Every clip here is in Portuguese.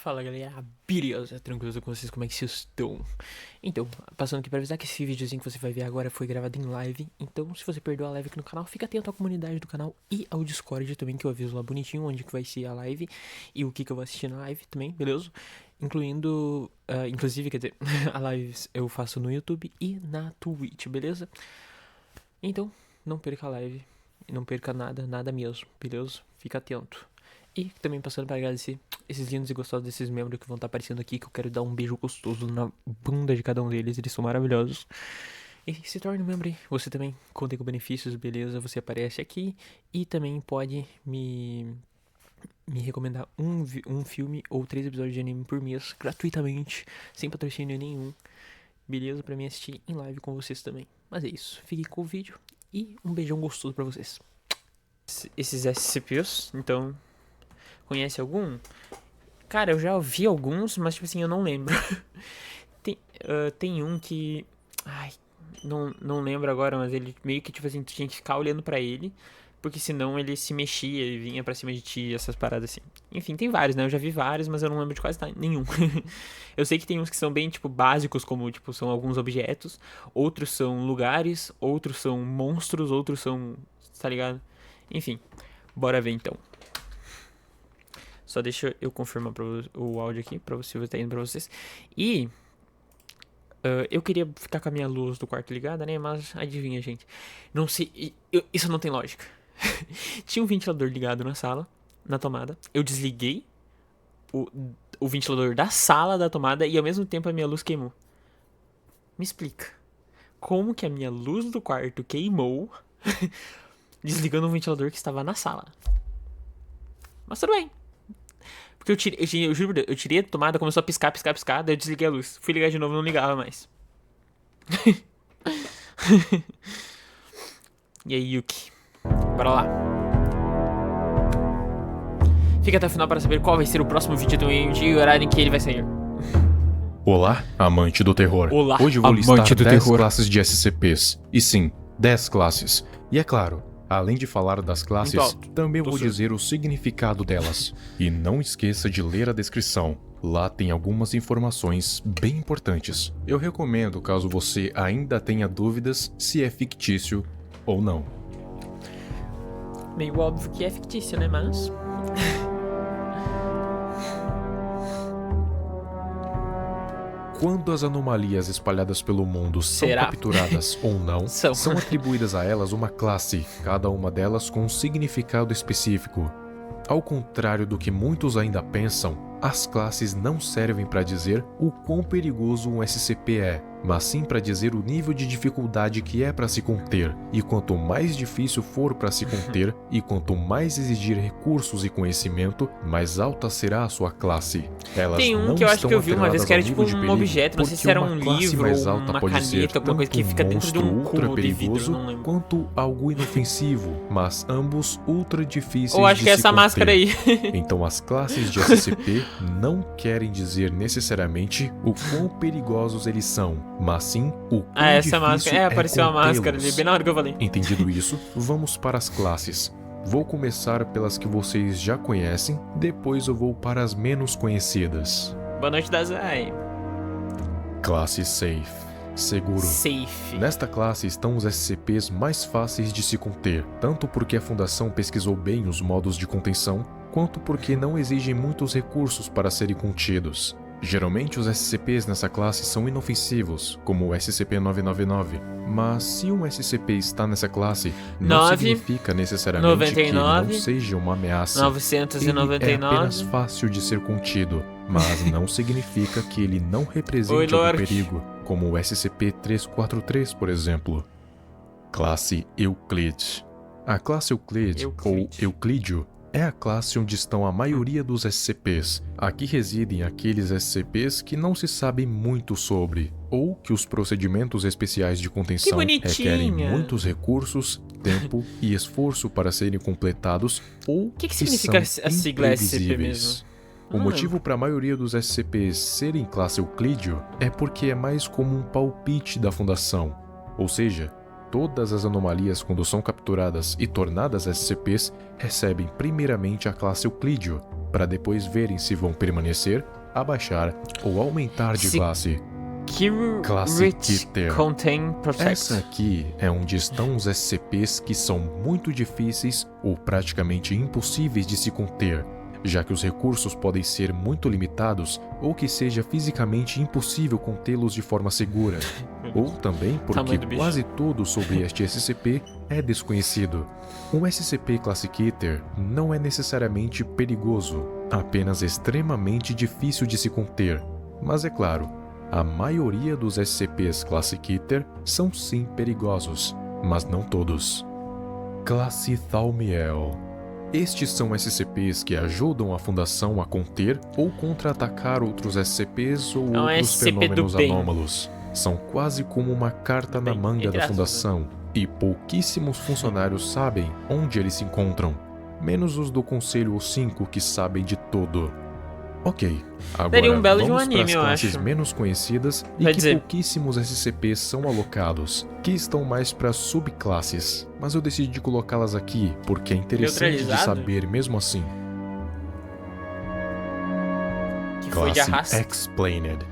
Fala galera, beleza? Tranquilo com vocês, como é que vocês estão? Então, passando aqui pra avisar que esse videozinho que você vai ver agora foi gravado em live. Então, se você perdeu a live aqui no canal, fica atento à comunidade do canal e ao Discord também, que eu aviso lá bonitinho onde que vai ser a live e o que eu vou assistir na live também, beleza? Inclusive, quer dizer, a live eu faço no YouTube e na Twitch, beleza? Então, não perca a live, não perca nada mesmo, beleza? Fica atento. E também passando para agradecer esses lindos e gostosos desses membros que vão estar aparecendo aqui, que eu quero dar um beijo gostoso na bunda de cada um deles, eles são maravilhosos. E se torne um membro aí, você também conta com benefícios, beleza? Você aparece aqui e também pode me recomendar um filme ou 3 episódios de anime por mês, gratuitamente, sem patrocínio nenhum, beleza? Pra mim assistir em live com vocês também. Mas é isso, fiquem com o vídeo e um beijão gostoso pra vocês. Esses SCPs, então... Conhece algum? Cara, eu já ouvi alguns, mas tipo assim, eu não lembro. Tem um que... Ai, não lembro agora, mas ele meio que tipo assim, tu tinha que ficar olhando pra ele, porque senão ele se mexia, ele vinha pra cima de ti, essas paradas assim. Enfim, tem vários, né? Eu já vi vários, mas eu não lembro de quase nenhum. Eu sei que tem uns que são bem, tipo, básicos, como, tipo, são alguns objetos, outros são lugares, outros são monstros, outros são... Tá ligado? Enfim, bora ver então. Só deixa eu confirmar o áudio aqui, pra você ver, tá indo pra vocês. E eu queria ficar com a minha luz do quarto ligada, né? Mas adivinha, gente. Não sei, isso não tem lógica. Tinha um ventilador ligado na sala, na tomada. Eu desliguei o ventilador da sala da tomada e ao mesmo tempo a minha luz queimou. Me explica. Como que a minha luz do quarto queimou desligando um ventilador que estava na sala? Mas tudo bem. Porque eu juro por Deus, eu tirei a tomada, começou a piscar, daí eu desliguei a luz. Fui ligar de novo, não ligava mais. E aí, Yuki? Bora lá. Fica até o final para saber qual vai ser o próximo vídeo do MD e o horário em que ele vai sair. Olá, amante do terror. Olá, hoje eu vou listar amante do 10 terror. classes de SCPs. E sim, 10 classes. E é claro, além de falar das classes, Muito também alto. vou dizer o significado delas. E não esqueça de ler a descrição. Lá tem algumas informações bem importantes. Eu recomendo caso você ainda tenha dúvidas se é fictício ou não. Meio óbvio que é fictício, né? Mas... Quando as anomalias espalhadas pelo mundo são Será? capturadas ou não, São. são atribuídas a elas uma classe, cada uma delas com um significado específico. Ao contrário do que muitos ainda pensam, as classes não servem para dizer o quão perigoso um SCP é, mas sim para dizer o nível de dificuldade que é para se conter. E quanto mais difícil for para se conter, e quanto mais exigir recursos e conhecimento, mais alta será a sua classe. Elas Tem um não que eu acho estão que eu vi uma vez que era atreladas tipo ao nível de um perigo, objeto, não sei porque se era uma um classe livro mais ou alta uma pode ser caneta, alguma coisa que tanto fica dentro de monstro um ultra cubo de vidro, perigoso não lembro. quanto algo inofensivo, mas ambos ultra difíceis Ou acho de que é se essa conter. máscara aí. Então as classes de SCP não querem dizer necessariamente o quão perigosos eles são, mas sim o quão Ah, essa difícil máscara. Apareceu a máscara ali, contê-los. bem na hora que eu falei. Entendido isso, vamos para as classes. Vou começar pelas que vocês já conhecem, depois eu vou para as menos conhecidas. Boa noite, Dazai. Classe Safe. Seguro. Safe. Nesta classe estão os SCPs mais fáceis de se conter, tanto porque a Fundação pesquisou bem os modos de contenção, quanto porque não exigem muitos recursos para serem contidos. Geralmente os SCPs nessa classe são inofensivos, como o SCP-999, mas se um SCP está nessa classe, não 9, significa necessariamente que ele 99, não seja uma ameaça. Ele é 999. apenas fácil de ser contido, mas não significa que ele não Oi, represente algum Lork. perigo, como o SCP-343, por exemplo. Classe Euclid. A classe Euclid, ou Euclídeo, é a classe onde estão a maioria dos SCPs. Aqui residem aqueles SCPs que não se sabe muito sobre, ou que os procedimentos especiais de contenção requerem muitos recursos, tempo e esforço para serem completados, ou O que significa são a sigla SCP imprevisíveis. mesmo? O motivo para a maioria dos SCPs serem classe Euclídeo é porque é mais como um palpite da Fundação, ou seja, todas as anomalias, quando são capturadas e tornadas SCPs, recebem primeiramente a classe Euclídeo, para depois verem se vão permanecer, abaixar ou aumentar de classe. Classe Keter. Contain Protect. Essa aqui é onde estão os SCPs que são muito difíceis ou praticamente impossíveis de se conter, já que os recursos podem ser muito limitados ou que seja fisicamente impossível contê-los de forma segura, ou também porque quase tudo sobre este SCP é desconhecido. Um SCP Classe Keter não é necessariamente perigoso, apenas extremamente difícil de se conter, mas é claro, a maioria dos SCPs Classe Keter são sim perigosos, mas não todos. Classe Thaumiel. Estes são SCPs que ajudam a Fundação a conter ou contra-atacar outros SCPs ou outros fenômenos anômalos. São quase como uma carta na manga da Fundação, e pouquíssimos funcionários sabem onde eles se encontram, menos os do Conselho 5 que sabem de tudo. Ok, agora um belo vamos de um anime, para as classes eu acho. menos conhecidas e Vai que dizer. pouquíssimos SCPs são alocados, que estão mais para subclasses, mas eu decidi colocá-las aqui porque é interessante de Neutralizado? saber mesmo assim. Que foi de Classe arrasto. Explained.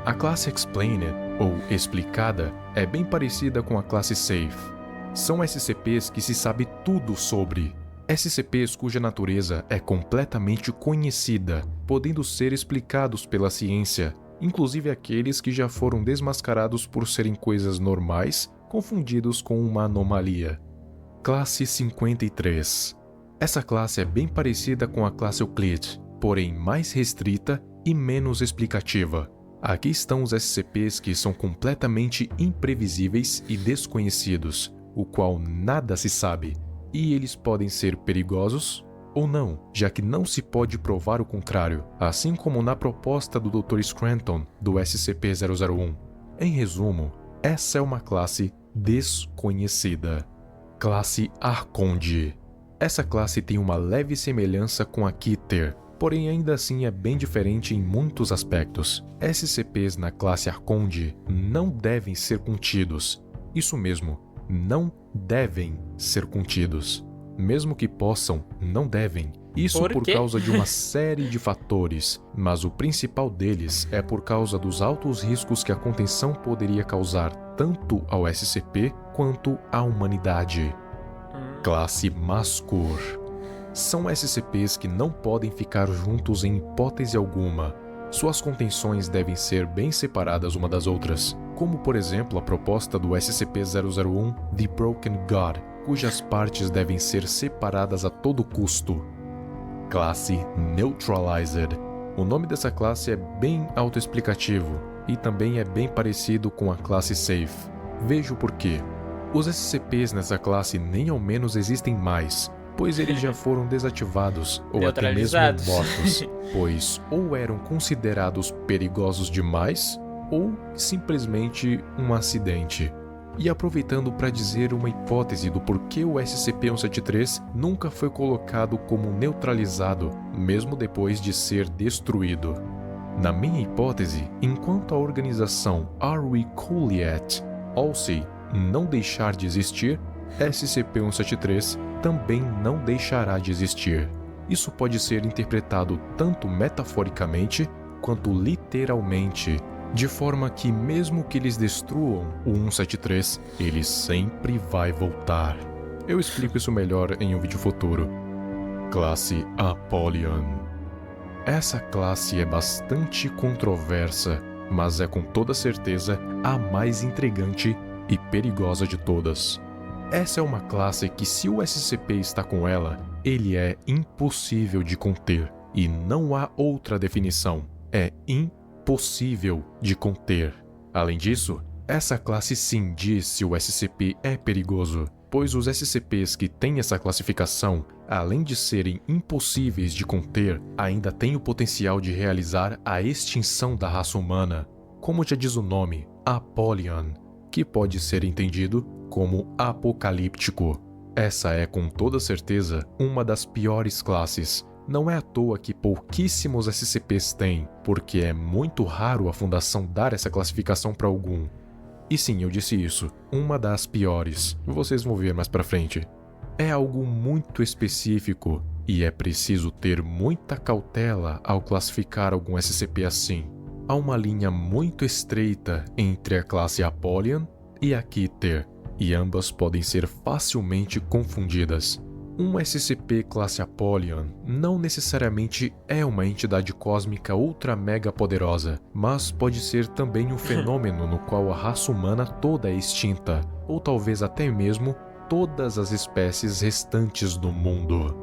A classe Explained, ou Explicada, é bem parecida com a classe Safe. São SCPs que se sabe tudo sobre. SCPs cuja natureza é completamente conhecida, podendo ser explicados pela ciência, inclusive aqueles que já foram desmascarados por serem coisas normais, confundidos com uma anomalia. Classe 53. Essa classe é bem parecida com a classe Euclid, porém mais restrita e menos explicativa. Aqui estão os SCPs que são completamente imprevisíveis e desconhecidos, o qual nada se sabe, e eles podem ser perigosos ou não, já que não se pode provar o contrário, assim como na proposta do Dr. Scranton do SCP-001. Em resumo, essa é uma classe desconhecida. Classe Arconde. Essa classe tem uma leve semelhança com a Keter, porém ainda assim é bem diferente em muitos aspectos. SCPs na classe Arconde não devem ser contidos. Isso mesmo, não devem ser contidos. Mesmo que possam, não devem. Isso por causa de uma série de fatores, mas o principal deles é por causa dos altos riscos que a contenção poderia causar tanto ao SCP quanto à humanidade. Classe Mascur. São SCPs que não podem ficar juntos em hipótese alguma. Suas contenções devem ser bem separadas uma das outras, como por exemplo a proposta do SCP-001 The Broken God, cujas partes devem ser separadas a todo custo. Classe Neutralized. O nome dessa classe é bem autoexplicativo e também é bem parecido com a classe Safe. Veja o porquê. Os SCPs nessa classe nem ao menos existem mais, pois eles já foram desativados ou até mesmo mortos, pois ou eram considerados perigosos demais ou simplesmente um acidente. E aproveitando para dizer uma hipótese do porquê o SCP-173 nunca foi colocado como neutralizado, mesmo depois de ser destruído. Na minha hipótese, enquanto a organização Are We Cool Yet? Halsey não deixar de existir, SCP-173 também não deixará de existir. Isso pode ser interpretado tanto metaforicamente quanto literalmente, de forma que mesmo que eles destruam o 173, ele sempre vai voltar. Eu explico isso melhor em um vídeo futuro. Classe Apollyon. Essa classe é bastante controversa, mas é com toda certeza a mais intrigante e perigosa de todas. Essa é uma classe que, se o SCP está com ela, ele é impossível de conter, e não há outra definição. É impossível de conter. Além disso, essa classe sim diz se o SCP é perigoso, pois os SCPs que têm essa classificação, além de serem impossíveis de conter, ainda têm o potencial de realizar a extinção da raça humana, como já diz o nome, Apollyon, que pode ser entendido como apocalíptico. Essa é com toda certeza uma das piores classes. Não é à toa que pouquíssimos SCPs têm, porque é muito raro a Fundação dar essa classificação para algum. E sim, eu disse isso, uma das piores. Vocês vão ver mais pra frente. É algo muito específico, E é preciso ter muita cautela ao classificar algum SCP assim. Há uma linha muito estreita entre a classe Apollyon e a Keter, e ambas podem ser facilmente confundidas. Um SCP classe Apollyon não necessariamente é uma entidade cósmica ultra mega poderosa, mas pode ser também um fenômeno no qual a raça humana toda é extinta, ou talvez até mesmo todas as espécies restantes do mundo.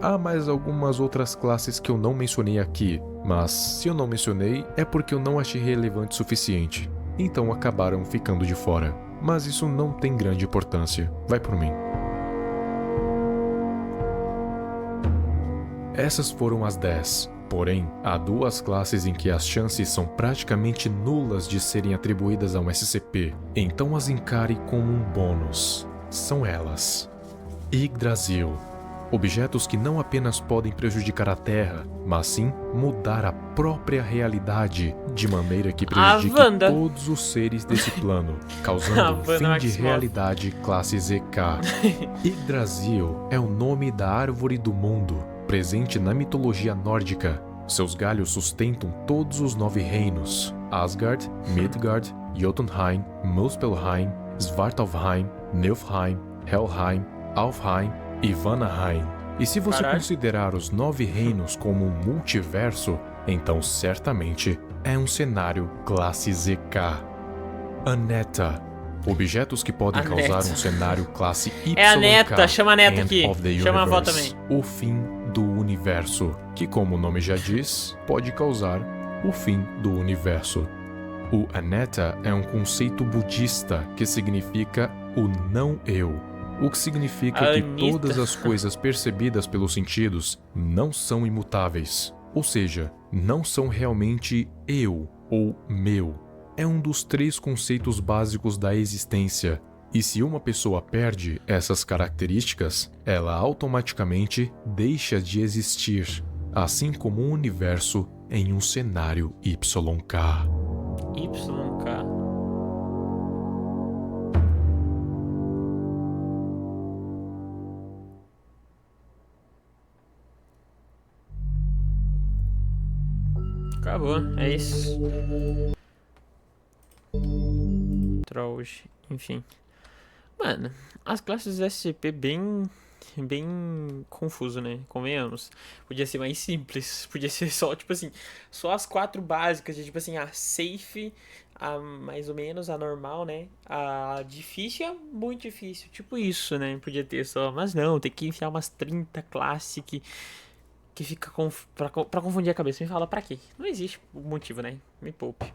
Há mais algumas outras classes que eu não mencionei aqui, mas se eu não mencionei é porque eu não achei relevante o suficiente, então acabaram ficando de fora. Mas isso não tem grande importância, vai por mim. Essas foram as 10. Porém, há duas classes em que as chances são praticamente nulas de serem atribuídas a um SCP, então as encare como um bônus. São elas: Yggdrasil. Objetos que não apenas podem prejudicar a Terra, mas sim mudar a própria realidade de maneira que prejudique todos os seres desse plano, causando um fim de realidade classe ZK. Yggdrasil é o nome da árvore do mundo, presente na mitologia nórdica. Seus galhos sustentam todos os 9 reinos: Asgard, Midgard, Jotunheim, Muspelheim, Svartalfheim, Niflheim, Helheim, Alfheim e Vanaheim. E se você considerar os 9 reinos como um multiverso, então certamente é um cenário classe ZK. Aneta. Objetos que podem causar um cenário classe YK. É a neta, chama a neta aqui. Chama a avó também. O fim do universo, que como o nome já diz, pode causar o fim do universo. O Aneta é um conceito budista que significa o não-eu, o que significa que todas as coisas percebidas pelos sentidos não são imutáveis, ou seja, não são realmente eu ou meu. É um dos 3 conceitos básicos da existência, e se uma pessoa perde essas características, ela automaticamente deixa de existir, assim como um universo em um cenário YK. YK. Acabou, é isso. Trolls, enfim. Mano, as classes SCP bem confuso, né? Convenhamos. Podia ser mais simples. Podia ser só, tipo assim, só as 4 básicas, de tipo assim, a safe, a mais ou menos, a normal, né? A difícil e a muito difícil. Tipo isso, né? Podia ter só. Mas não, tem que enfiar umas 30 classes que fica pra confundir a cabeça. Me fala pra quê? Não existe motivo, né? Me poupe.